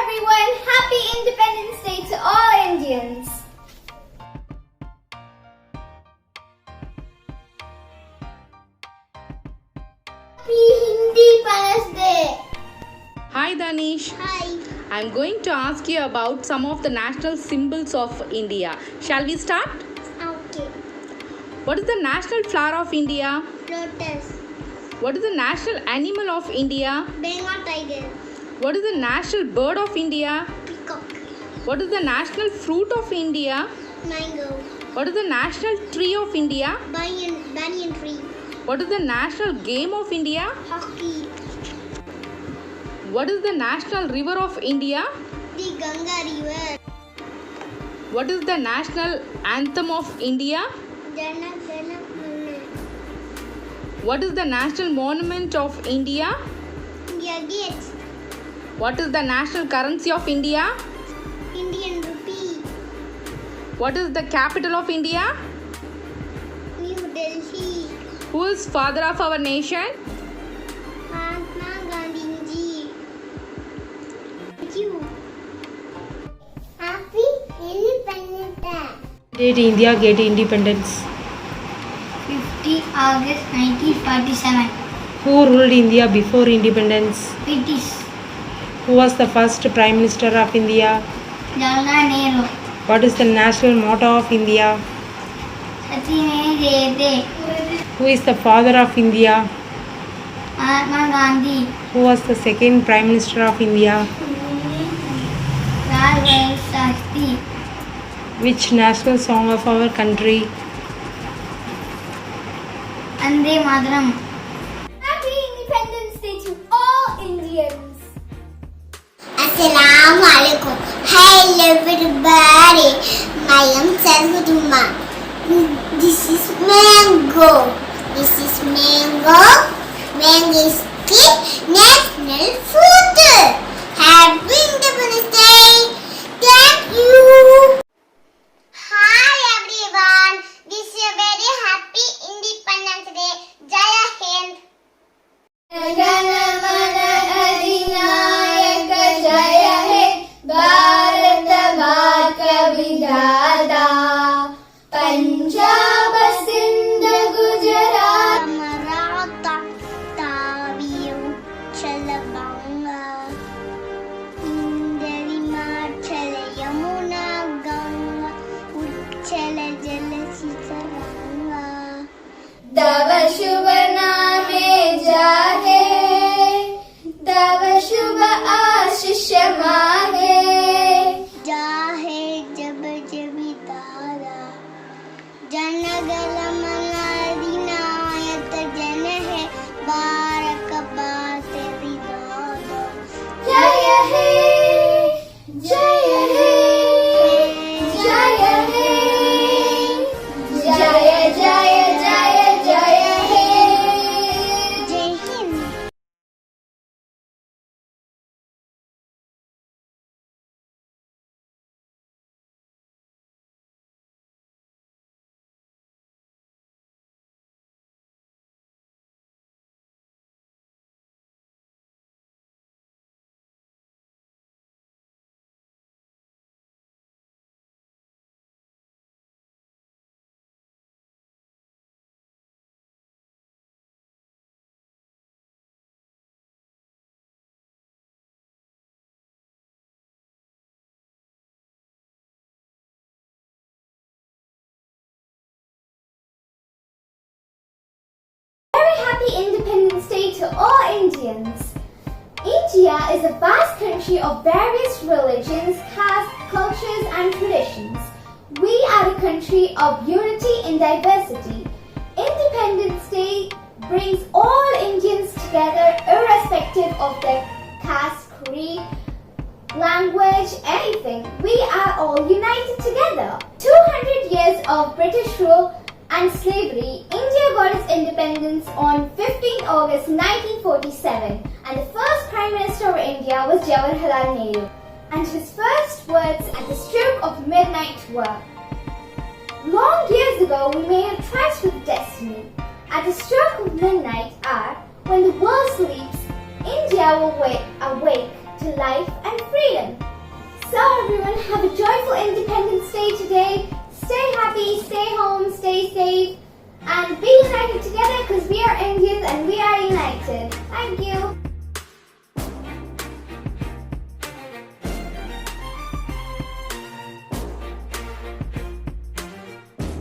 everyone! Happy Independence Day to all Indians! Happy Independence Day! Hi Danish. Hi. I'm going to ask you about some of the national symbols of India. Shall we start? Okay. What is the national flower of India? Lotus. What is the national animal of India? Bengal tiger. What is the national bird of India? Peacock. What is the national fruit of India? Mango. What is the national tree of India? Banyan tree. What is the national game of India? Hockey. What is the national river of India? The Ganga river. What is the national anthem of India? Jana Jana Mana. What is the national monument of India? India Gate. What is the national currency of India? Indian rupee. What is the capital of India? New Delhi. Who is father of our nation? Mahatma Gandhi ji. Thank you. Happy Independence Day. Did India get independence? 50 August 1947. Who ruled India before independence? British. Who was the first Prime Minister of India? Jawaharlal Nehru. What is the national motto of India? Satyame Jayate. Who is the father of India? Mahatma Gandhi. Who was the second Prime Minister of India? Lal Bahadur Shastri. Which national song of our country? Vande Mataram. Happy Independence Day to all Indians. Assalamu alaikum. Hello everybody. I am Sarvaduma. This is mango. Mango is the national food. Happy Independence Day. Thank you. Hi everyone. This is a very happy Independence Day. Jaya Hind. Jana Mana Adinayaka Jaya He Bharata Bhaka Vidhata Punjab Sindh Gujarat Maratha Taviyu Chalabanga Indari Marchala Yamuna Ganga Uchala Jala Sitaranga Tava Shubha Name Jahe Tava Shubha Ashish Mage Jahe Jab Jabi Tara Janagala Manadinayat Jana Hai Baraka Bate Vidada Jaya He Jaya He Jaya He Jaya Jaya Jaya Jaya He Jai Hind. Very happy Independence Day to all Indians. India is a vast country of various religions, castes, cultures and traditions. We are a country of unity in diversity. Independence Day brings all Indians together irrespective of their caste, creed, language, anything. We are all united together. 200 years of British rule and slavery, India got its independence on 15th August 1947 and the first Prime Minister of India was Jawaharlal Nehru. And his first words at the stroke of midnight were, "Long years ago we made a trust with destiny. At the stroke of midnight hour, when the world sleeps, India will awake to life and freedom. So everyone, have a joyful Independence Day today. Stay happy, stay home, stay safe, and be united together because we are Indians and we are united. Thank you.